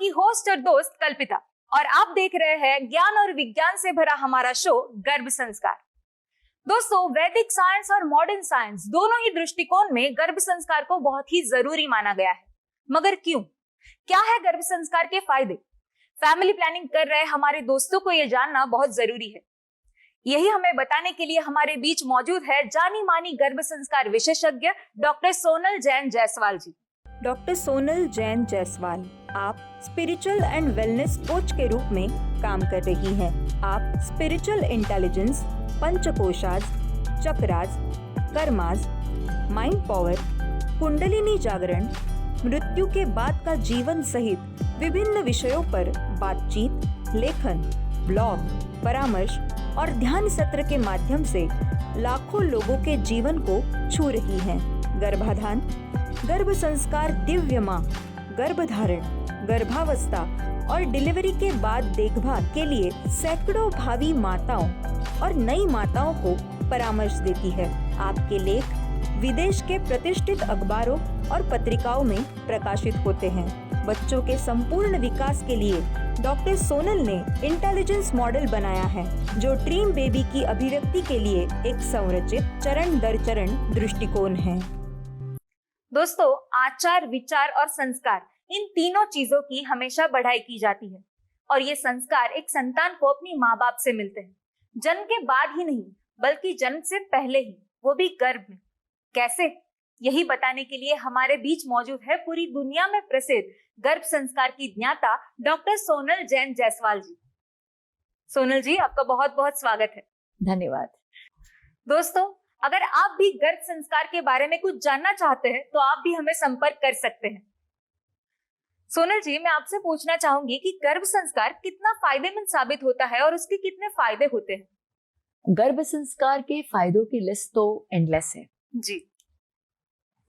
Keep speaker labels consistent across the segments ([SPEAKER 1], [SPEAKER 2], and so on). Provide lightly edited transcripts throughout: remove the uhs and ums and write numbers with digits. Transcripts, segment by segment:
[SPEAKER 1] आपकी होस्ट और दोस्त कल्पिता और आप देख रहे हैं ज्ञान और विज्ञान से भरा हमारा शो गर्भ संस्कार। दोस्तों, वैदिक साइंस और मॉडर्न साइंस दोनों ही दृष्टिकोण में गर्भ संस्कार को बहुत ही जरूरी माना गया है। मगर क्यों? क्या है गर्भ संस्कार के फायदे? फैमिली प्लानिंग कर रहे हमारे दोस्तों को यह जानना बहुत जरूरी है। यही हमें बताने के लिए हमारे बीच मौजूद है जानी मानी गर्भ संस्कार विशेषज्ञ डॉक्टर सोनल जैन जायसवाल जी। डॉक्टर सोनल जैन जायसवाल, आप स्पिरिचुअल एंड वेलनेस कोच के रूप में काम कर रही हैं। आप spiritual intelligence, panchakoshas, chakras, karmas, mind power, kundalini जागरण, मृत्यु के बाद का जीवन सहित विभिन्न विषयों पर बातचीत, लेखन, ब्लॉग, परामर्श और ध्यान सत्र के माध्यम से लाखों लोगों के जीवन को छू रही हैं। गर्भाधान, गर्भ संस्कार, दिव्य मां, गर्भधारण, गर्भावस्था और डिलीवरी के बाद देखभाल के लिए सैकड़ों भावी माताओं और नई माताओं को परामर्श देती है। आपके लेख विदेश के प्रतिष्ठित अखबारों और पत्रिकाओं में प्रकाशित होते हैं। बच्चों के संपूर्ण विकास के लिए डॉक्टर सोनल ने इंटेलिजेंस मॉडल बनाया है, जो ड्रीम बेबी की अभिव्यक्ति के लिए एक संरचित चरण दर चरण दृष्टिकोण है। दोस्तों, आचार, विचार और संस्कार, इन तीनों चीजों की हमेशा बढ़ाई की जाती है और ये संस्कार एक संतान को अपनी माँ बाप से मिलते हैं। जन्म के बाद ही नहीं, बल्कि जन्म से पहले ही, वो भी गर्भ में। कैसे? यही बताने के लिए हमारे बीच मौजूद है पूरी दुनिया में प्रसिद्ध गर्भ संस्कार की ज्ञाता डॉक्टर सोनल जैन जायसवाल जी। सोनल जी, आपका बहुत बहुत स्वागत है।
[SPEAKER 2] धन्यवाद।
[SPEAKER 1] दोस्तों, अगर आप भी गर्भ संस्कार के बारे में कुछ जानना चाहते हैं तो आप भी हमें संपर्क कर सकते हैं। सोनल जी, मैं आपसे पूछना चाहूंगी कि गर्भ संस्कार कितना फायदेमंद साबित होता है और उसके कितने फायदे होते हैं?
[SPEAKER 2] गर्भ संस्कार के फायदों की लिस्ट तो एंडलेस है
[SPEAKER 1] जी,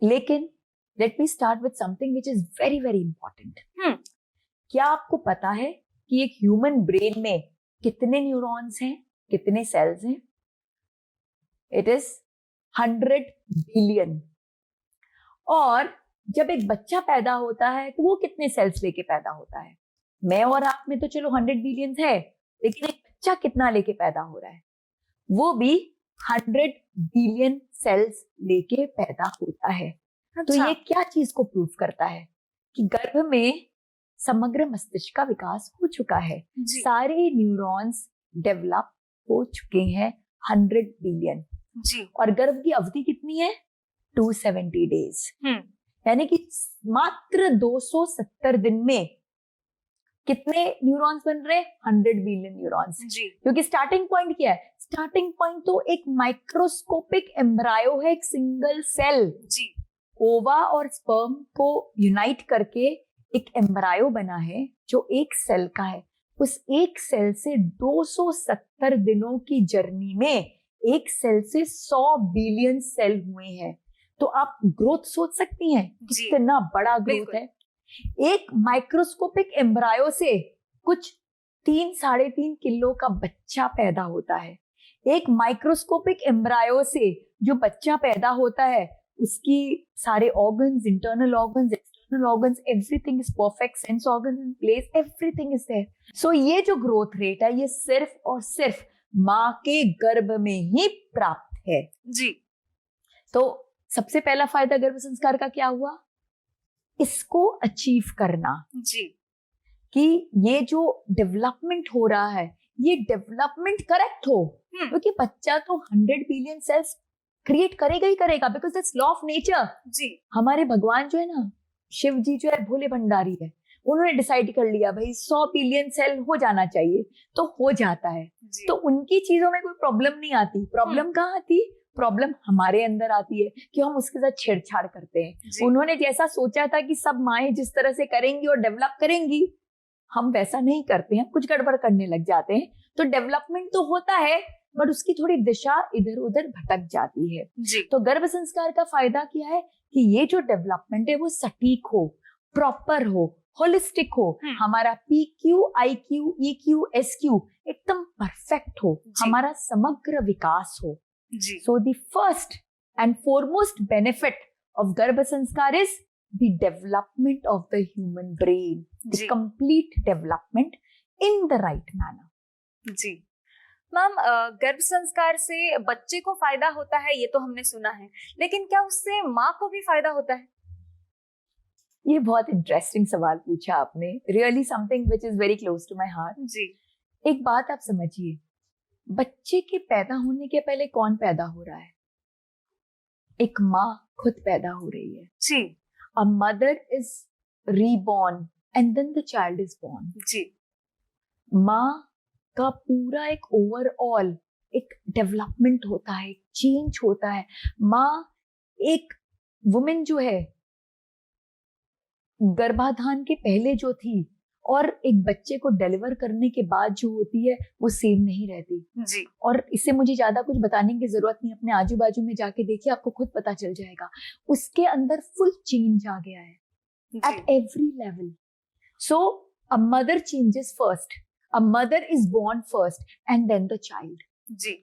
[SPEAKER 2] लेकिन let me start with something which is very very important. क्या आपको पता है कि एक ह्यूमन ब्रेन में कितने न्यूरॉन्स हैं, कितने सेल्स हैं? It is 100 billion. और जब एक बच्चा पैदा होता है तो वो कितने सेल्स लेके पैदा होता है? मैं और आप में तो चलो 100 बिलियन है, लेकिन एक बच्चा कितना लेके पैदा हो रहा है? वो भी 100 बिलियन सेल्स लेके पैदा होता है। तो ये क्या चीज को प्रूव करता है? कि गर्भ में समग्र मस्तिष्क का विकास हो चुका है। सारे न्यूरॉन्स डेवलप हो चुके हैं, 100 बिलियन
[SPEAKER 1] जी।
[SPEAKER 2] और गर्भ की अवधि कितनी है? 270 डेज। यानी कि मात्र 270 दिन में कितने न्यूरॉन्स बन रहे? 100 बिलियन न्यूरॉन्स। क्योंकि स्टार्टिंग पॉइंट क्या है? स्टार्टिंग पॉइंट तो एक माइक्रोस्कोपिक एम्ब्रायो है, एक सिंगल सेल जी। ओवा और स्पर्म को यूनाइट करके एक एम्ब्रायो बना है जो एक सेल का है। उस एक सेल से 270 दिनों की जर्नी में एक सेल से 100 बिलियन सेल हुए हैं। तो आप ग्रोथ सोच सकती हैं कितना बड़ा ग्रोथ है। एक माइक्रोस्कोपिक एम्ब्रायो से कुछ 3-3.5 किलो का बच्चा पैदा होता है। एक माइक्रोस्कोपिक एम्ब्रायो से जो बच्चा पैदा होता है, उसकी सारे organs, internal organs, external organs, everything is perfect, sense organs in place, everything is there. So ये जो ग्रोथ रेट है, ये सिर्फ और सिर्फ माँ के गर्भ में ही प्राप्त है जी। तो सबसे पहला फायदा गर्भ संस्कार का क्या हुआ? इसको अचीव करना जी, कि ये जो डेवलपमेंट हो रहा है, ये डेवलपमेंट करेक्ट हो। क्योंकि बच्चा तो 100 बिलियन सेल्स क्रिएट करेगा ही करेगा, because that's law of nature जी। हमारे भगवान जो है ना, शिव जी जो है, भोले भंडारी है, उन्होंने डिसाइड कर लिया भाई 100 बिलियन सेल हो जाना चाहिए, तो हो जाता है। तो उनकी चीजों में कोई प्रॉब्लम नहीं आती। प्रॉब्लम कहाँ आती? प्रॉब्लम हमारे अंदर आती है कि हम उसके साथ छेड़छाड़ करते हैं। उन्होंने जैसा सोचा था कि सब माएं जिस तरह से करेंगी और डेवलप करेंगी, हम वैसा नहीं करते हैं, कुछ गड़बड़ करने लग जाते हैं। तो डेवलपमेंट तो होता है, बट उसकी थोड़ी दिशा इधर उधर भटक जाती है जी। तो गर्भ संस्कार का फायदा क्या है? कि ये जो डेवलपमेंट है वो सटीक हो, प्रॉपर हो, होलिस्टिक हो। हमारा PQ, IQ, EQ, SQ एकदम परफेक्ट हो, हमारा समग्र विकास हो जी। So the first and foremost benefit of Garbha Sanskar is the development of the human brain, the
[SPEAKER 1] जी
[SPEAKER 2] complete development in the right manner.
[SPEAKER 1] जी मैम, गर्भ संस्कार से बच्चे को फायदा होता है ये तो हमने सुना है, लेकिन क्या उससे माँ को भी फायदा होता है?
[SPEAKER 2] ये बहुत इंटरेस्टिंग सवाल पूछा आपने, really something which is very close to my heart.
[SPEAKER 1] जी
[SPEAKER 2] एक बात आप समझिए, बच्चे के पैदा होने के पहले कौन पैदा हो रहा है? एक माँ खुद पैदा हो रही है.
[SPEAKER 1] जी
[SPEAKER 2] A mother is reborn and then the child is born.
[SPEAKER 1] जी
[SPEAKER 2] माँ का पूरा एक ओवरऑल एक डेवलपमेंट होता है, चेंज होता है. माँ एक वुमेन जो है गर्भाधान के पहले जो थी और एक बच्चे को डिलीवर करने के बाद जो होती है वो सेम नहीं रहती.
[SPEAKER 1] जी
[SPEAKER 2] और इससे मुझे ज्यादा कुछ बताने की जरूरत नहीं, अपने आजू बाजू में जाके देखिए, आपको खुद पता चल जाएगा. उसके अंदर फुल चेंज आ गया है at every level. So a mother changes first. A mother is born first and then the child.
[SPEAKER 1] जी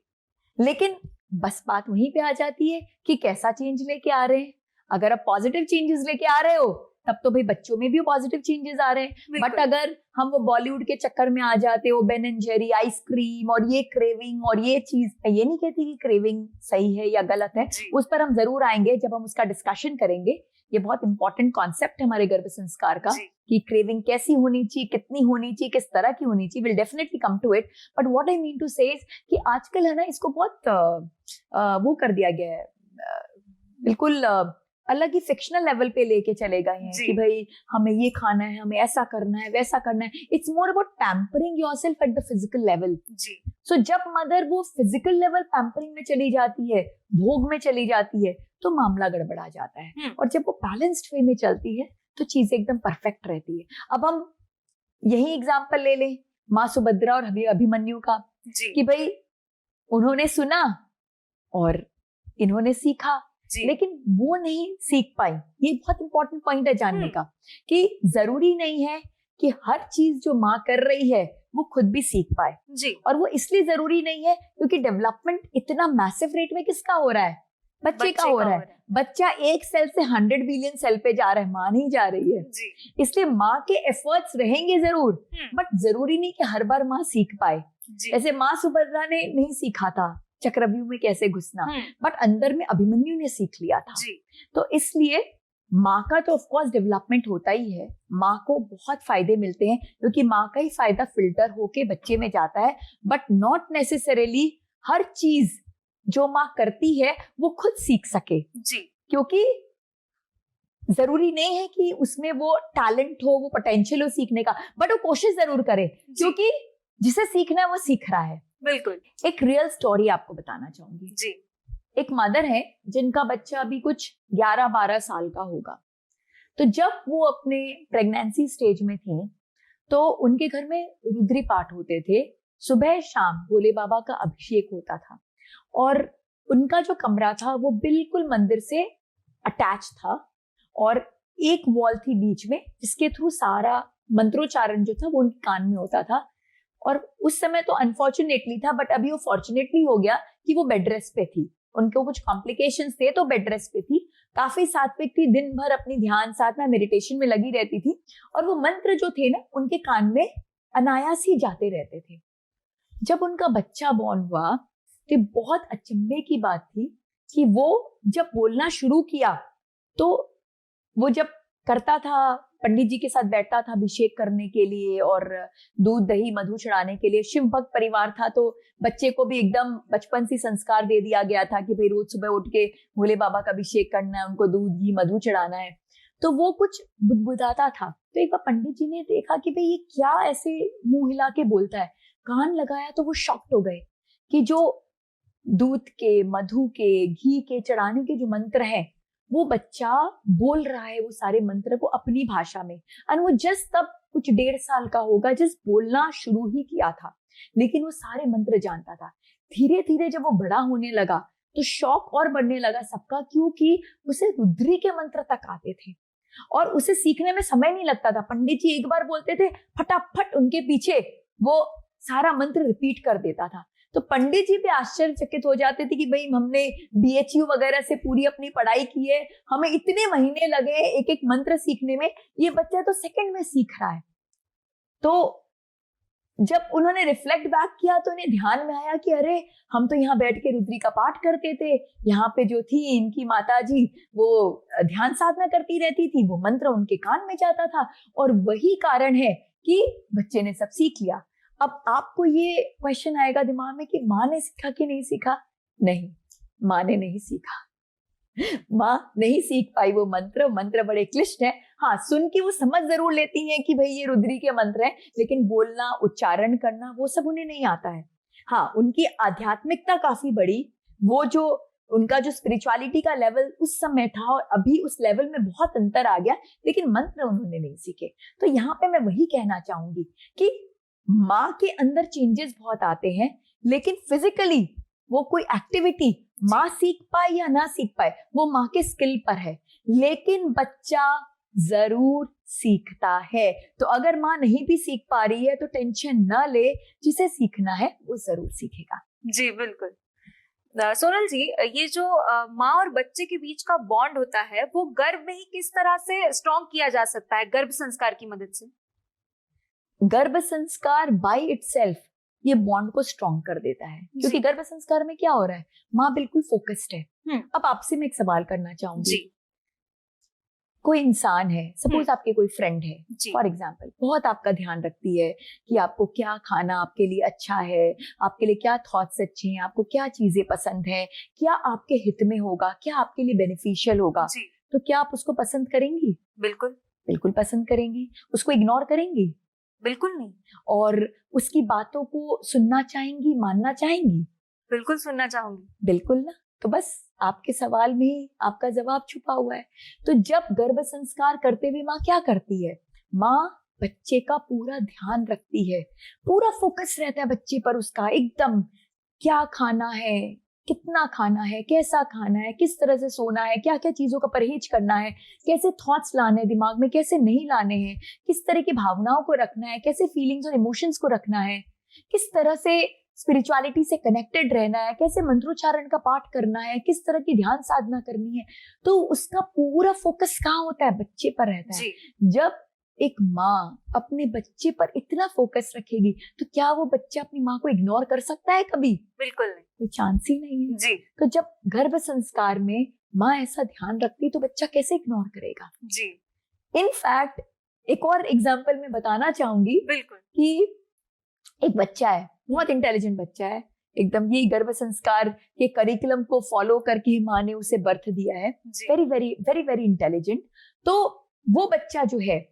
[SPEAKER 2] लेकिन बस बात वहीं पे आ जाती है कि कैसा चेंज लेके आ रहे हैं. अगर आप पॉजिटिव चेंजेस लेके आ रहे हो तब तो भाई बच्चों में भी पॉजिटिव चेंजेस आ रहे हैं. बट अगर हम वो बॉलीवुड के चक्कर में आ जाते हो, बेन एंड जेरी आइसक्रीम और ये क्रेविंग और ये चीज, ये नहीं कहती कि क्रेविंग सही है या गलत है, उस पर हम जरूर आएंगे जब हम उसका डिस्कशन करेंगे. ये बहुत इंपॉर्टेंट कॉन्सेप्ट है हमारे गर्भ संस्कार का कि क्रेविंग कैसी होनी चाहिए, कितनी होनी चाहिए, किस तरह की होनी चाहिए. Will definitely come to it. But what I mean to say is कि आजकल है ना, इसको बहुत वो कर दिया गया है, बिल्कुल अलग ही फिक्शनल लेवल पे लेके चले गए हैं कि भाई हमें ये खाना है, हमें ऐसा करना है, वैसा करना है. It's more about pampering yourself at the physical level. So जब मदर वो फिजिकल लेवल पैम्परिंग में चली जाती है, भोग में चली जाती है, तो मामला गड़बड़ा जाता है. और जब वो बैलेंस्ड वे में चलती है तो चीजें एकदम परफेक्ट रहती है. अब हम यही एग्जाम्पल ले लें माँ सुभद्रा और अभिमन्यु का कि भाई उन्होंने सुना और इन्होंने सीखा, लेकिन वो नहीं सीख पाई. ये बहुत इंपॉर्टेंट पॉइंट है जानने का कि जरूरी नहीं है कि हर चीज जो माँ कर रही है वो खुद भी सीख पाए. और वो इसलिए जरूरी नहीं है क्योंकि डेवलपमेंट इतना मैसिव रेट में किसका हो रहा है? बच्चे का हो रहा है. बच्चा एक सेल से 100 बिलियन सेल पे जा रहा है, माँ नहीं जा रही है. इसलिए माँ के एफर्ट्स रहेंगे जरूर, बट जरूरी नहीं कि हर बार माँ सीख पाए. जैसे माँ सुभद्रा ने नहीं सीखा था चक्रव्यूह में कैसे घुसना, बट अंदर में अभिमन्यु ने सीख लिया था. तो इसलिए माँ का तो ऑफकोर्स डेवलपमेंट होता ही है. माँ को बहुत फायदे मिलते हैं क्योंकि माँ का ही फायदा फिल्टर होके बच्चे में जाता है. बट नॉट नेसेसरीली हर चीज जो माँ करती है वो खुद सीख सके, क्योंकि जरूरी नहीं है कि उसमें वो टैलेंट हो, वो पोटेंशियल हो सीखने का, बट वो कोशिश जरूर करे क्योंकि जिसे सीखना है वो सीख रहा है. बिल्कुल. एक रियल स्टोरी आपको बताना चाहूंगी जी. एक मदर है जिनका बच्चा अभी कुछ 11-12 साल का होगा. तो जब वो अपने प्रेगनेंसी स्टेज में थी तो उनके घर में रुद्री पाठ होते थे. सुबह शाम भोले बाबा का अभिषेक होता था और उनका जो कमरा था वो बिल्कुल मंदिर से अटैच था और एक वॉल थी बीच में जिसके थ्रू सारा मंत्रोच्चारण जो था वो उनके कान में होता था. और उस समय तो अनफॉर्चुनेटली था, बट अभी वो फॉर्चुनेटली हो गया कि वो बेड रेस्ट पे थी. उनको कुछ कॉम्प्लिकेशंस थे तो बेड रेस्ट पे थी. काफी सात्विक थी, दिन भर अपनी ध्यान साधना मेडिटेशन में लगी रहती थी और वो मंत्र जो थे ना उनके कान में अनायास ही जाते रहते थे. जब उनका बच्चा बॉर्न हुआ तो बहुत अचंभे की बात थी कि वो जब बोलना शुरू किया तो वो जब करता था, पंडित जी के साथ बैठता था अभिषेक करने के लिए और दूध दही मधु चढ़ाने के लिए. शिव भक्त परिवार था तो बच्चे को भी एकदम बचपन से संस्कार दे दिया गया था कि भाई रोज सुबह उठ के भोले बाबा का अभिषेक करना है, उनको दूध घी मधु चढ़ाना है. तो वो कुछ बुदबुदाता था. तो एक बार पंडित जी ने देखा कि भाई ये क्या ऐसे मुंह हिला के बोलता है. कान लगाया तो वो शॉक्ड हो गए कि जो दूध के, मधु के, घी के चढ़ाने के जो मंत्र हैं वो बच्चा बोल रहा है वो सारे मंत्र को अपनी भाषा में. और वो जस्ट तब कुछ 1.5 साल का होगा, जस्ट बोलना शुरू ही किया था, लेकिन वो सारे मंत्र जानता था. धीरे धीरे जब वो बड़ा होने लगा तो शौक और बढ़ने लगा सबका, क्योंकि उसे रुद्री के मंत्र तक आते थे और उसे सीखने में समय नहीं लगता था. पंडित जी एक बार बोलते थे, फटाफट उनके पीछे वो सारा मंत्र रिपीट कर देता था. तो पंडित जी भी आश्चर्यचकित हो जाते थे कि भाई हमने BHU वगैरह से पूरी अपनी पढ़ाई की है, हमें इतने महीने लगे एक एक मंत्र सीखने में, ये बच्चा तो सेकंड में सीख रहा है। तो जब उन्होंने रिफ्लेक्ट बैक किया तो उन्हें ध्यान में आया कि अरे हम तो यहाँ बैठ के रुद्री का पाठ करते थे, यहाँ पे जो थी इनकी माता जी वो ध्यान साधना करती रहती थी, वो मंत्र उनके कान में जाता था, और वही कारण है कि बच्चे ने सब सीख लिया। अब आपको ये क्वेश्चन आएगा दिमाग में कि माँ ने सीखा कि नहीं सीखा? नहीं, माँ ने नहीं सीखा। माँ नहीं सीख पाई वो मंत्र बड़े क्लिष्ट है। हाँ, सुन के वो समझ जरूर लेती हैं कि भाई ये रुद्री के मंत्र हैं, लेकिन बोलना, उच्चारण करना वो सब उन्हें नहीं आता है। हाँ, उनकी आध्यात्मिकता काफी बड़ी, वो जो उनका जो स्पिरिचुअलिटी का लेवल उस समय था और अभी उस लेवल में बहुत अंतर आ गया, लेकिन मंत्र उन्होंने नहीं सीखे। तो यहाँ पे मैं वही कहना चाहूंगी कि माँ के अंदर चेंजेस बहुत आते हैं, लेकिन फिजिकली वो कोई एक्टिविटी माँ सीख पाए या ना सीख पाए वो माँ के स्किल पर है, लेकिन बच्चा जरूर सीखता है। तो अगर माँ नहीं भी सीख पा रही है तो टेंशन न ले, जिसे सीखना है वो जरूर सीखेगा।
[SPEAKER 1] जी बिल्कुल। सोनल जी, ये जो माँ और बच्चे के बीच का बॉन्ड होता है वो गर्भ में ही किस तरह से स्ट्रॉन्ग किया जा सकता है गर्भ संस्कार की मदद से?
[SPEAKER 2] गर्भ संस्कार बाय इटसेल्फ ये बॉन्ड को स्ट्रॉन्ग कर देता है, क्योंकि गर्भ संस्कार में क्या हो रहा है, माँ बिल्कुल फोकस्ड है। अब आपसे मैं एक सवाल करना चाहूंगी। कोई इंसान है, सपोज आपके कोई फ्रेंड है फॉर एग्जाम्पल, बहुत आपका ध्यान रखती है कि आपको क्या खाना आपके लिए अच्छा है, आपके लिए क्या थॉट्स अच्छे हैं, आपको क्या चीजें पसंद है, क्या आपके हित में होगा, क्या आपके लिए बेनिफिशियल होगा, तो क्या आप उसको पसंद करेंगी?
[SPEAKER 1] बिल्कुल
[SPEAKER 2] बिल्कुल पसंद करेंगी। उसको इग्नोर करेंगी?
[SPEAKER 1] बिल्कुल नहीं।
[SPEAKER 2] और उसकी बातों को सुनना चाहेंगी, मानना चाहेंगी?
[SPEAKER 1] बिल्कुल सुनना चाहूंगी।
[SPEAKER 2] बिल्कुल ना। तो बस आपके सवाल में ही आपका जवाब छुपा हुआ है। तो जब गर्भ संस्कार करते हुए माँ क्या करती है, माँ बच्चे का पूरा ध्यान रखती है, पूरा फोकस रहता है बच्चे पर उसका, एकदम क्या खाना है, कितना खाना है, कैसा खाना है, किस तरह से सोना है, क्या क्या चीजों का परहेज करना है, कैसे थॉट्स लाने हैं दिमाग में, कैसे नहीं लाने हैं, किस तरह की भावनाओं को रखना है, कैसे फीलिंग्स और इमोशंस को रखना है, किस तरह से स्पिरिचुअलिटी से कनेक्टेड रहना है, कैसे मंत्रोच्चारण का पाठ करना है, किस तरह की ध्यान साधना करनी है। तो उसका पूरा फोकस कहाँ होता है, बच्चे पर रहता है। जब एक माँ अपने बच्चे पर इतना फोकस रखेगी तो क्या वो बच्चा अपनी माँ को इग्नोर कर सकता है कभी?
[SPEAKER 1] बिल्कुल नहीं,
[SPEAKER 2] कोई चांस ही नहीं है
[SPEAKER 1] जी।
[SPEAKER 2] तो जब गर्भ संस्कार में माँ ऐसा ध्यान रखती तो बच्चा कैसे इग्नोर करेगा?
[SPEAKER 1] जी।
[SPEAKER 2] इनफैक्ट एक और एग्जाम्पल मैं बताना चाहूंगी।
[SPEAKER 1] बिल्कुल।
[SPEAKER 2] कि एक बच्चा है, बहुत इंटेलिजेंट बच्चा है, एकदम ये गर्भ संस्कार के करिकुलम को फॉलो करके माँ ने उसे बर्थ दिया है, very very very very intelligent. तो वो बच्चा जो है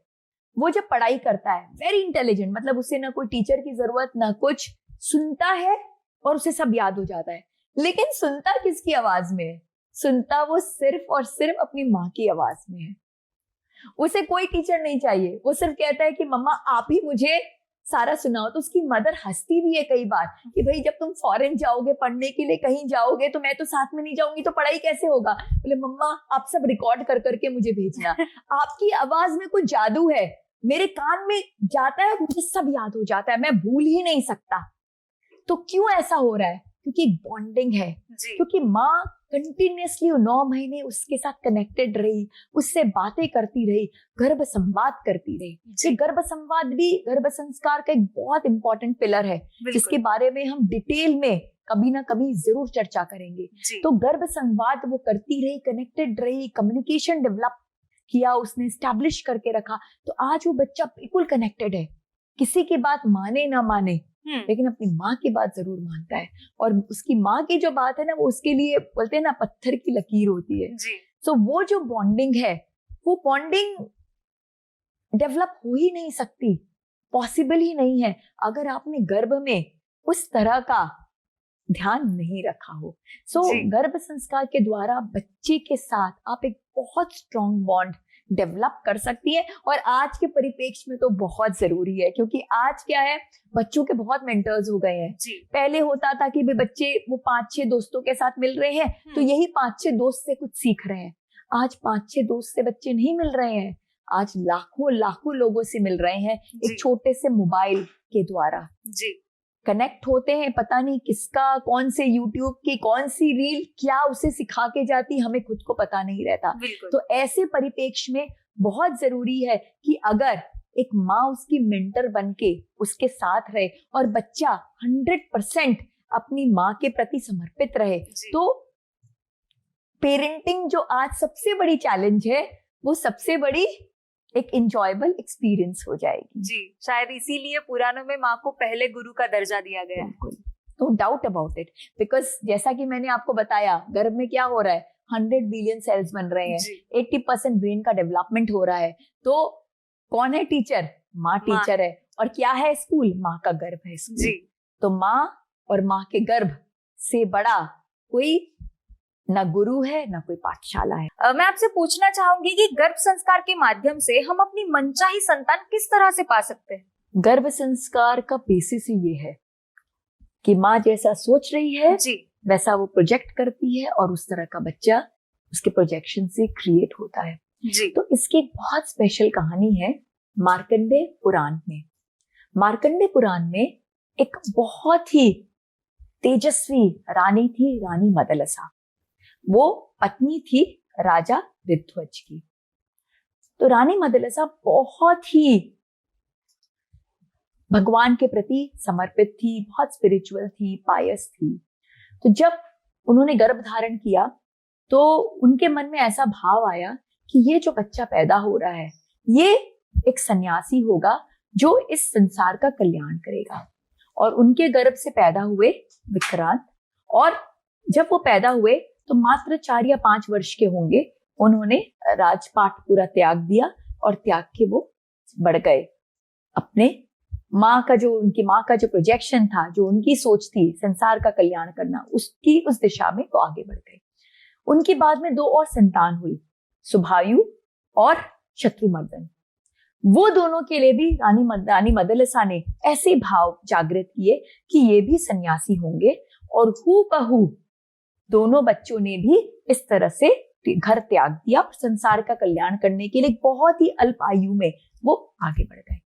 [SPEAKER 2] वो जब पढ़ाई करता है, वेरी इंटेलिजेंट, मतलब उसे ना कोई टीचर की जरूरत ना कुछ, सुनता है और उसे सब याद हो जाता है। लेकिन सुनता किसकी आवाज में है? सुनता वो सिर्फ और सिर्फ अपनी माँ की आवाज में है। उसे कोई टीचर नहीं चाहिए, वो सिर्फ कहता है कि मम्मा आप ही मुझे सारा सुनाओ। तो उसकी मदर हंसती भी है कई बार कि भाई जब तुम फॉरेन जाओगे पढ़ने के लिए, कहीं जाओगे तो मैं तो साथ में नहीं जाऊंगी, तो पढ़ाई कैसे होगा? बोले मम्मा आप सब रिकॉर्ड कर करके मुझे भेजना। आपकी आवाज में कुछ जादू है, मेरे कान में जाता है, मुझे सब याद हो जाता है, मैं भूल ही नहीं सकता। तो क्यों ऐसा हो रहा है? क्योंकि बॉन्डिंग है, क्योंकि माँ कंटिन्यूअसली 9 महीने उसके साथ कनेक्टेड रही, उससे बातें करती रही, गर्भ संवाद करती रही। ये गर्भ संवाद भी गर्भ संस्कार का एक बहुत इंपॉर्टेंट पिलर है, जिसके बारे में हम डिटेल में कभी ना कभी जरूर चर्चा करेंगे। तो गर्भ संवाद वो करती रही, कनेक्टेड रही, कम्युनिकेशन डेवलप किया उसने, स्टैब्लिश करके रखा। तो आज वो बच्चा बिल्कुल कनेक्टेड है, किसी की बात माने ना माने, लेकिन अपनी माँ की बात जरूर मानता है। और उसकी माँ की जो बात है ना, वो उसके लिए बोलते हैं ना पत्थर की लकीर होती है। तो वो जो बॉन्डिंग है, वो बॉन्डिंग डेवलप हो ही नहीं सकती, पॉसिबल ही नहीं है अगर आपने गर्भ में उस तरह का ध्यान नहीं रखा हो। सो गर्भ संस्कार के द्वारा बच्चे के साथ आप एक बहुत स्ट्रॉन्ग बॉन्ड डेवलप कर सकती है, और आज के परिप्रेक्ष्य में तो बहुत जरूरी है, क्योंकि आज क्या है, बच्चों के बहुत मेंटर्स हो गए हैं। पहले होता था कि बच्चे वो 5-6 दोस्तों के साथ मिल रहे हैं तो यही 5-6 दोस्त से कुछ सीख रहे हैं। आज 5-6 दोस्त से बच्चे नहीं मिल रहे हैं, आज लाखों लाखों लोगों से मिल रहे हैं एक छोटे से मोबाइल के द्वारा। कनेक्ट होते हैं, पता नहीं किसका, कौन से यूट्यूब की कौन सी रील क्या उसे सिखा के जाती, हमें खुद को पता नहीं रहता। तो ऐसे परिप्रेक्ष्य में बहुत जरूरी है कि अगर एक माँ उसकी मेंटर बनके उसके साथ रहे और बच्चा 100% अपनी माँ के प्रति समर्पित रहे, तो पेरेंटिंग जो आज सबसे बड़ी चैलेंज है, वो सबसे बड़ी एक एंजॉयबल एक्सपीरियंस हो जाएगी।
[SPEAKER 1] जी, शायद इसीलिए पुराणों में माँ को पहले गुरु का दर्जा दिया गया।
[SPEAKER 2] बिल्कुल, no doubt about it, because जैसा कि मैंने आपको बताया, गर्भ में क्या हो रहा है, 100 बिलियन सेल्स बन रहे हैं, 80% ब्रेन का डेवलपमेंट हो रहा है। तो कौन है टीचर? माँ टीचर है। और क्या है स्कूल? माँ का गर्भ है स्कूल। तो माँ और माँ के गर्भ से बड़ा कोई ना गुरु है, ना कोई पाठशाला है।
[SPEAKER 1] मैं आपसे पूछना चाहूंगी कि गर्भ संस्कार के माध्यम से हम अपनी मनचाही संतान किस तरह से पा सकते हैं?
[SPEAKER 2] गर्भ संस्कार का बेसिस ही ये है कि माँ जैसा सोच रही है वैसा वो प्रोजेक्ट करती है, और उस तरह का बच्चा उसके प्रोजेक्शन से क्रिएट होता है। तो इसकी एक बहुत स्पेशल कहानी है मार्कंडेय पुराण में। मार्कंडेय पुराण में एक बहुत ही तेजस्वी रानी थी, रानी मदलसा। वो पत्नी थी राजा ऋध्वज की। तो रानी मदलसा बहुत ही भगवान के प्रति समर्पित थी, बहुत स्पिरिचुअल थी, पायस थी। तो जब उन्होंने गर्भ धारण किया तो उनके मन में ऐसा भाव आया कि ये जो बच्चा पैदा हो रहा है, ये एक सन्यासी होगा जो इस संसार का कल्याण करेगा। और उनके गर्भ से पैदा हुए विक्रांत, और जब वो पैदा हुए तो मात्र 4 या 5 वर्ष के होंगे। उन्होंने राजपाट पूरा त्याग दिया और त्याग के वो बढ़ गए अपने माँ का जो, उनकी माँ का जो प्रोजेक्शन था, जो उनकी सोच थी संसार का कल्याण करना, उसकी उस दिशा में वो आगे बढ़ गए। उनके बाद में 2 और संतान हुई, सुभायु और शत्रुमर्दन। वो दोनों के लिए भी रानी मदलसा ने ऐसे भाव जागृत किए कि ये भी सन्यासी होंगे, और हूबहू दोनों बच्चों ने भी इस तरह से घर त्याग दिया और संसार का कल्याण करने के लिए बहुत ही अल्प आयु में वो आगे बढ़ गए।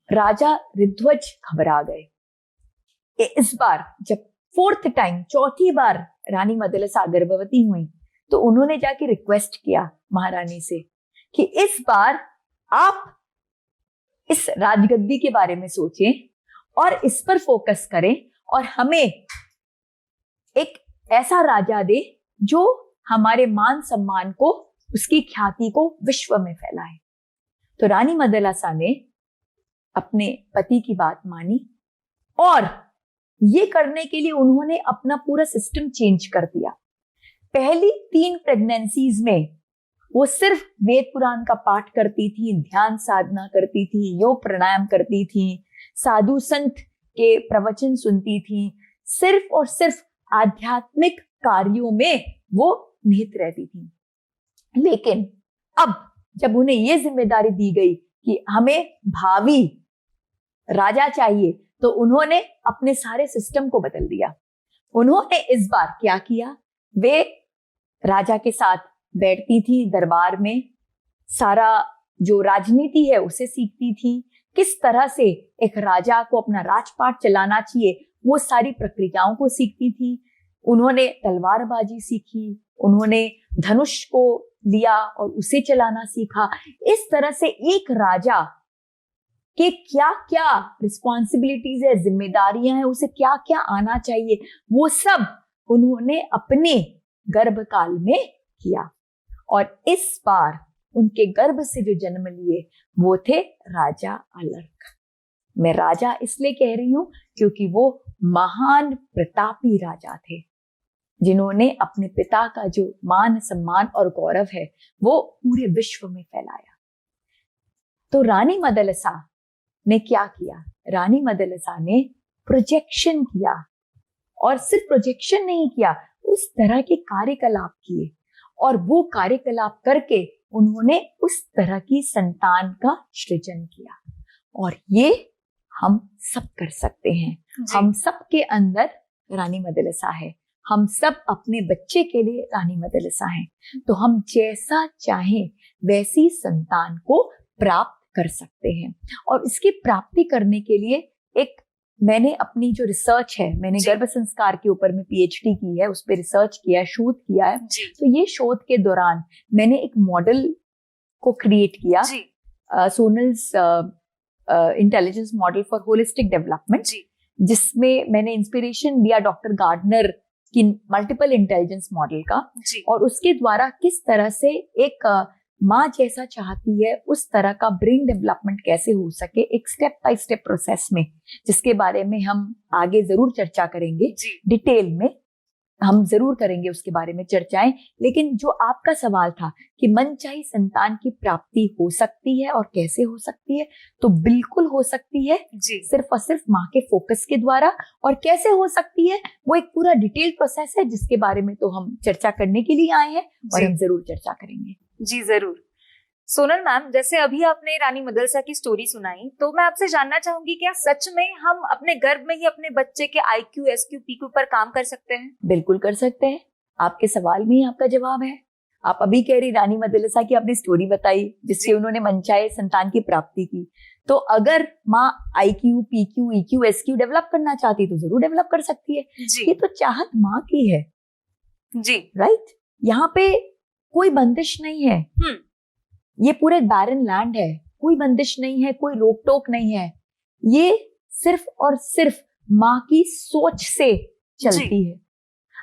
[SPEAKER 2] राजा ऋध्वज घबरा गए। इस बार जब 4th टाइम, 4थी बार रानी मदलसा गर्भवती हुई, तो उन्होंने जाके रिक्वेस्ट किया महारानी से कि इस बार आप इस राजगद्दी के बारे में सोचें और इस पर फोकस करें, और हमें एक ऐसा राजा दे जो हमारे मान सम्मान को, उसकी ख्याति को विश्व में फैलाए। तो रानी मदलसा ने अपने पति की बात मानी, और ये करने के लिए उन्होंने अपना पूरा सिस्टम चेंज कर दिया। पहली 3 प्रेगनेंसीज में वो सिर्फ वेद पुराण का पाठ करती थी, ध्यान साधना करती थी, योग प्राणायाम करती थी, साधु संत के प्रवचन सुनती थी, सिर्फ और सिर्फ आध्यात्मिक कार्यों में वो निहित रहती थी। लेकिन अब जब उन्हें ये जिम्मेदारी दी गई कि हमें भावी राजा चाहिए, तो उन्होंने अपने सारे सिस्टम को बदल दिया। उन्होंने इस बार क्या किया, वे राजा के साथ बैठती थी दरबार में, सारा जो राजनीति है उसे सीखती थी, किस तरह से एक राजा को अपना राजपाट चलाना चाहिए वो सारी प्रक्रियाओं को सीखती थी। उन्होंने तलवारबाजी सीखी, उन्होंने धनुष को लिया और उसे चलाना सीखा। इस तरह से एक राजा के क्या क्या रिस्पॉन्सिबिलिटीज है, जिम्मेदारियां हैं, उसे क्या क्या आना चाहिए, वो सब उन्होंने अपने गर्भकाल में किया। और इस बार उनके गर्भ से जो जन्म लिए वो थे राजा अलर्क। मैं राजा इसलिए कह रही हूं क्योंकि वो महान प्रतापी राजा थे, जिन्होंने अपने पिता का जो मान सम्मान और गौरव है वो पूरे विश्व में फैलाया। तो रानी मदलसा ने क्या किया, रानी मदलसा ने प्रोजेक्शन किया, और सिर्फ प्रोजेक्शन नहीं किया, उस तरह के कार्यकलाप किए, और वो कार्यकलाप करके उन्होंने उस तरह की संतान का सृजन किया। और ये हम सब कर सकते हैं, हम सब के अंदर रानी मदलसा है, हम सब अपने बच्चे के लिए रानी मदलसा हैं। तो हम जैसा चाहें वैसी संतान को प्राप्त कर सकते हैं। और इसकी प्राप्ति करने के लिए एक मैंने अपनी जो रिसर्च है, मैंने
[SPEAKER 1] जी।
[SPEAKER 2] गर्भ संस्कार के ऊपर में पीएचडी की है, उस पर रिसर्च किया है, शोध किया है।
[SPEAKER 1] जी
[SPEAKER 2] तो ये शोध के दौरान मैंने एक मॉडल को क्रिएट किया,
[SPEAKER 1] जी
[SPEAKER 2] Sonal's intelligence model for holistic development,
[SPEAKER 1] जी
[SPEAKER 2] जिसमें मैंने इंस्पिरेशन लिया डॉक्टर गार्डनर की मल्टीपल इंटेलिजेंस मॉडल का,
[SPEAKER 1] जी
[SPEAKER 2] और उसके द्वारा किस तरह से एक माँ जैसा चाहती है उस तरह का ब्रेन डेवलपमेंट कैसे हो सके, एक स्टेप बाय स्टेप प्रोसेस में, जिसके बारे में हम आगे जरूर चर्चा करेंगे,
[SPEAKER 1] जी
[SPEAKER 2] डिटेल में हम जरूर करेंगे उसके बारे में चर्चाएं। लेकिन जो आपका सवाल था कि मनचाही संतान की प्राप्ति हो सकती है और कैसे हो सकती है, तो बिल्कुल हो सकती है,
[SPEAKER 1] जी
[SPEAKER 2] सिर्फ और सिर्फ माँ के फोकस के द्वारा। और कैसे हो सकती है वो एक पूरा डिटेल प्रोसेस है, जिसके बारे में तो हम चर्चा करने के लिए आए हैं और
[SPEAKER 1] जी।
[SPEAKER 2] हम जरूर चर्चा करेंगे।
[SPEAKER 1] जी जरूर। सोनल मैम, जैसे अभी आपने रानी मदरसा की स्टोरी सुनाई, तो मैं आपसे जानना चाहूंगी, क्या सच में हम अपने गर्भ में ही अपने बच्चे के IQ, SQ, PQ पर काम कर सकते हैं?
[SPEAKER 2] बिल्कुल कर सकते हैं, आपके सवाल में ही आपका जवाब है। आप अभी कह रही रानी मदरसा की आपने स्टोरी बताई जिससे उन्होंने मनचाहे संतान की प्राप्ति की, तो अगर माँ IQ, PQ, EQ, SQ develop करना चाहती तो जरूर डेवलप कर सकती है।
[SPEAKER 1] जी
[SPEAKER 2] ये तो चाहत माँ की है,
[SPEAKER 1] जी
[SPEAKER 2] राइट? यहाँ पे कोई बंदिश नहीं है, ये पूरे बैरन लैंड है, कोई बंदिश नहीं है, कोई रोक टोक नहीं है, ये सिर्फ और सिर्फ माँ की सोच से चलती है।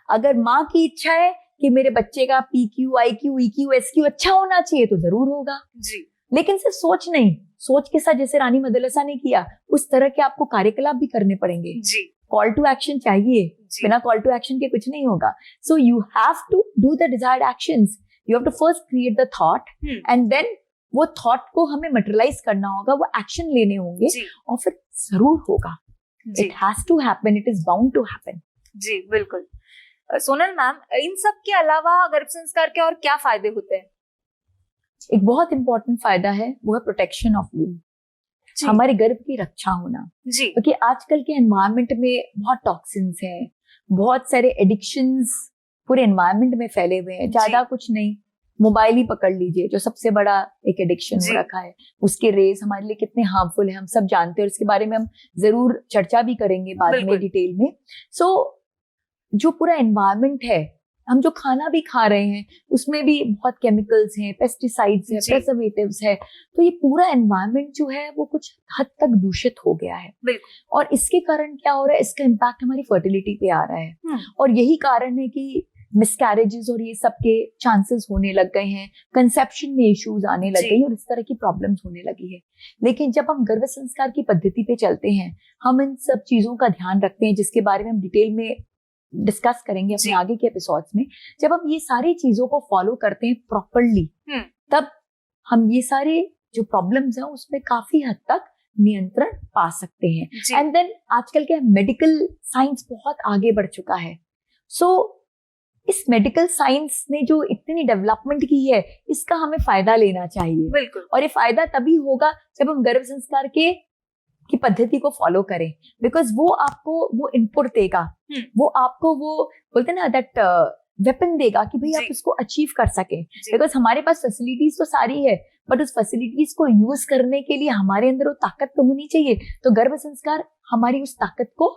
[SPEAKER 2] अगर माँ की इच्छा है कि मेरे बच्चे का PQ, IQ, EQ, SQ अच्छा होना चाहिए तो जरूर होगा,
[SPEAKER 1] जी
[SPEAKER 2] लेकिन सिर्फ सोच नहीं, सोच के साथ जैसे रानी मदरसा ने किया उस तरह के आपको कार्यकलाप भी करने पड़ेंगे।
[SPEAKER 1] जी
[SPEAKER 2] कॉल टू एक्शन चाहिए,
[SPEAKER 1] जी
[SPEAKER 2] बिना कॉल टू एक्शन के कुछ नहीं होगा। So you have to do the desired actions, you have to first create the thought and then वो थॉट को हमें मटेरियलाइज करना होगा, वो एक्शन लेने होंगे
[SPEAKER 1] जी
[SPEAKER 2] और फिर जरूर होगा।
[SPEAKER 1] जी
[SPEAKER 2] it has to happen, it is bound to happen.
[SPEAKER 1] जी बिल्कुल। सोनल मैम, इन सब के अलावा गर्भ संस्कार के और क्या फायदे होते हैं?
[SPEAKER 2] एक बहुत इंपॉर्टेंट फायदा है, वो है प्रोटेक्शन ऑफ वूम, हमारे गर्भ की रक्षा होना।
[SPEAKER 1] जी
[SPEAKER 2] क्योंकि आजकल के एनवायरनमेंट में बहुत टॉक्सिन्स हैं, बहुत सारे एडिक्शंस पूरे एनवायरनमेंट में फैले हुए हैं। ज्यादा कुछ नहीं, मोबाइल ही पकड़ लीजिए जो सबसे बड़ा एक एडिक्शन हो रखा है, उसके रेज हमारे लिए कितने हार्मफुल है हम सब जानते हैं, और इसके बारे में हम जरूर चर्चा भी करेंगे बाद में डिटेल में। सो जो पूरा एनवायरनमेंट है, हम जो खाना भी खा रहे हैं उसमें भी बहुत केमिकल्स हैं, पेस्टिसाइड्स हैं, प्रिजर्वेटिव्स है, तो ये पूरा एनवायरनमेंट जो है वो कुछ हद तक दूषित हो गया है। और इसके कारण क्या हो रहा है, इसका इम्पैक्ट हमारी फर्टिलिटी पे आ रहा है, और यही कारण है कि मिसकैरेजेस और ये सब के चांसेस होने लग गए हैं, कंसेप्शन में इश्यूज आने लग गए हैं, और इस तरह की प्रॉब्लम्स होने लगी है। लेकिन जब हम गर्भ संस्कार की पद्धति पे चलते हैं, हम इन सब चीजों का ध्यान रखते हैं, जिसके बारे में हम डिटेल में डिस्कस करेंगे अपने आगे के एपिसोड्स में। जब हम ये सारी चीजों को फॉलो करते हैं प्रॉपरली, तब हम ये सारे जो प्रॉब्लम्स हैं उसमें काफी हद तक नियंत्रण पा सकते हैं। एंड देन आजकल के मेडिकल साइंस बहुत आगे बढ़ चुका है। सो इस मेडिकल साइंस ने जो इतनी डेवलपमेंट की है, इसका हमें फायदा लेना चाहिए।
[SPEAKER 1] बिल्कुल।
[SPEAKER 2] और ये फायदा तभी होगा जब हम गर्भ संस्कार की पद्धति को फॉलो करें, बिकॉज वो आपको वो इनपुट देगा, वो आपको वो बोलते हैं ना दैट वेपन देगा कि भाई आप इसको अचीव कर सके। बिकॉज हमारे पास फैसिलिटीज तो सारी है, बट उस फैसिलिटीज को यूज करने के लिए हमारे अंदर वो ताकत तो होनी चाहिए। तो गर्भ संस्कार हमारी उस ताकत को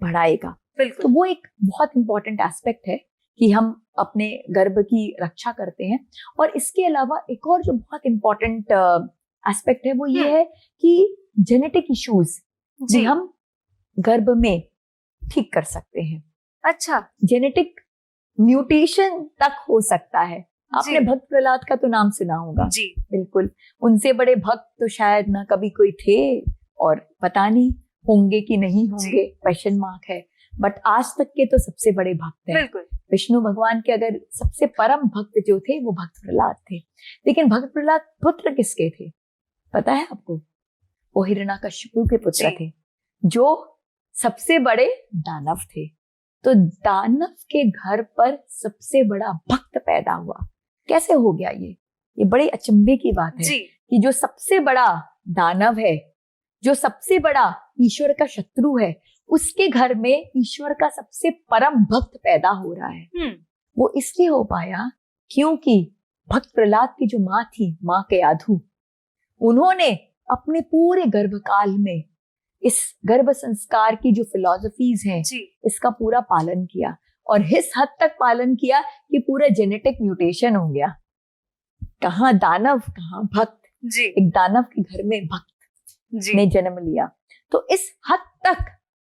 [SPEAKER 2] बढ़ाएगा। तो वो एक बहुत इंपॉर्टेंट एस्पेक्ट है कि हम अपने गर्भ की रक्षा करते हैं। और इसके अलावा एक और जो बहुत इंपॉर्टेंट एस्पेक्ट है वो ये है कि जेनेटिक इश्यूज भी हम गर्भ में ठीक कर सकते हैं।
[SPEAKER 1] अच्छा,
[SPEAKER 2] जेनेटिक म्यूटेशन तक हो सकता है। आपने भक्त प्रहलाद का तो नाम सुना होगा।
[SPEAKER 1] जी
[SPEAKER 2] बिल्कुल, उनसे बड़े भक्त तो शायद ना कभी कोई थे, और पता नहीं होंगे कि नहीं होंगे, क्वेश्चन मार्क है। बट आज तक के तो सबसे बड़े भक्त हैं। विष्णु भगवान के अगर सबसे परम भक्त जो थे वो भक्त प्रहलाद थे। लेकिन भक्त प्रहलाद पुत्र किसके थे पता है आपको? वो हिरण्यकशिपु के पुत्र थे, जो सबसे बड़े दानव थे। तो दानव के घर पर सबसे बड़ा भक्त पैदा हुआ। कैसे हो गया ये बड़े अचंभे की बात है कि जो सबसे बड़ा दानव है, जो सबसे बड़ा ईश्वर का शत्रु है, उसके घर में ईश्वर का सबसे परम भक्त पैदा हो रहा है। वो इसलिए हो पाया क्योंकि भक्त प्रहलाद की जो माँ थी, माँ केयाधु, उन्होंने अपने पूरे गर्भकाल में इस गर्भ संस्कार की जो फिलॉसफीज हैं
[SPEAKER 1] जी
[SPEAKER 2] इसका पूरा पालन किया, और इस हद तक पालन किया कि पूरा जेनेटिक म्यूटेशन हो गया। कहाँ दानव कहाँ भक्त,
[SPEAKER 1] जी
[SPEAKER 2] एक दानव के घर में भक्त
[SPEAKER 1] जी
[SPEAKER 2] ने जन्म लिया। तो इस हद तक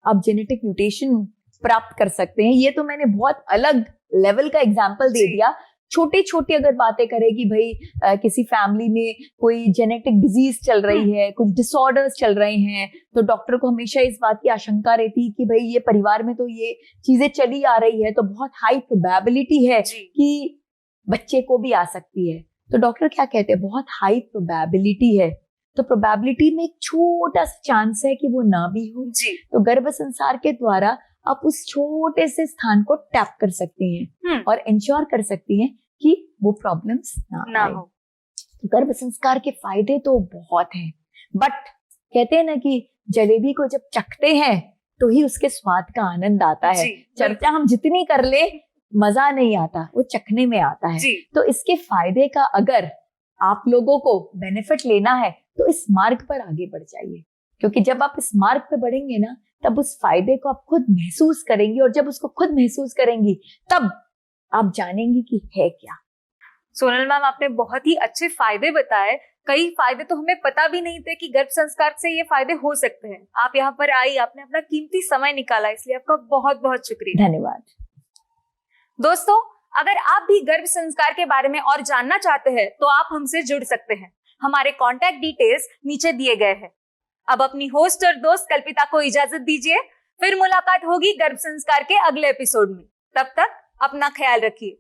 [SPEAKER 2] आप जेनेटिक म्यूटेशन प्राप्त कर सकते हैं। ये तो मैंने बहुत अलग लेवल का एग्जाम्पल दे
[SPEAKER 1] जी।
[SPEAKER 2] दिया। छोटी छोटी अगर बातें करें कि भाई किसी फैमिली में कोई जेनेटिक डिजीज चल रही है, कुछ डिसऑर्डर्स चल रहे हैं, तो डॉक्टर को हमेशा इस बात की आशंका रहती है कि भाई ये परिवार में तो ये चीजें चली आ रही है, तो बहुत हाई प्रोबेबिलिटी है
[SPEAKER 1] जी
[SPEAKER 2] कि बच्चे को भी आ सकती है। तो डॉक्टर क्या कहते हैं, बहुत हाई प्रोबेबिलिटी है, तो प्रोबेबिलिटी में एक छोटा सा चांस है कि वो ना भी हो।
[SPEAKER 1] जी
[SPEAKER 2] तो गर्भ संसार के द्वारा आप उस छोटे से स्थान को टैप कर सकती हैं और इंश्योर कर सकती हैं कि वो प्रॉब्लम्स ना आए।
[SPEAKER 1] हो।
[SPEAKER 2] तो गर्भ संस्कार के फायदे तो बहुत हैं, बट कहते हैं ना कि जलेबी को जब चखते हैं तो ही उसके स्वाद का आनंद आता है।
[SPEAKER 1] जी,
[SPEAKER 2] चर्चा हम जितनी कर ले मजा नहीं आता, वो चखने में आता है।
[SPEAKER 1] जी
[SPEAKER 2] तो इसके फायदे का अगर आप लोगों को बेनिफिट लेना है तो इस मार्ग पर आगे बढ़ जाइए, क्योंकि जब आप इस मार्ग पर बढ़ेंगे ना तब उस फायदे को आप खुद महसूस करेंगी, और जब उसको खुद महसूस करेंगी तब आप जानेंगी कि है क्या।
[SPEAKER 1] सोनल मैम, आपने बहुत ही अच्छे फायदे बताए। कई फायदे तो हमें पता भी नहीं थे कि गर्भ संस्कार से ये फायदे हो सकते हैं। आप यहाँ पर आई, आपने अपना कीमती समय निकाला, इसलिए आपका बहुत बहुत शुक्रिया।
[SPEAKER 2] धन्यवाद।
[SPEAKER 1] दोस्तों, अगर आप भी गर्भ संस्कार के बारे में और जानना चाहते हैं तो आप हमसे जुड़ सकते हैं। हमारे कॉन्टैक्ट डिटेल्स नीचे दिए गए हैं। अब अपनी होस्ट और दोस्त कल्पिता को इजाजत दीजिए। फिर मुलाकात होगी गर्भ संस्कार के अगले एपिसोड में। तब तक अपना ख्याल रखिए।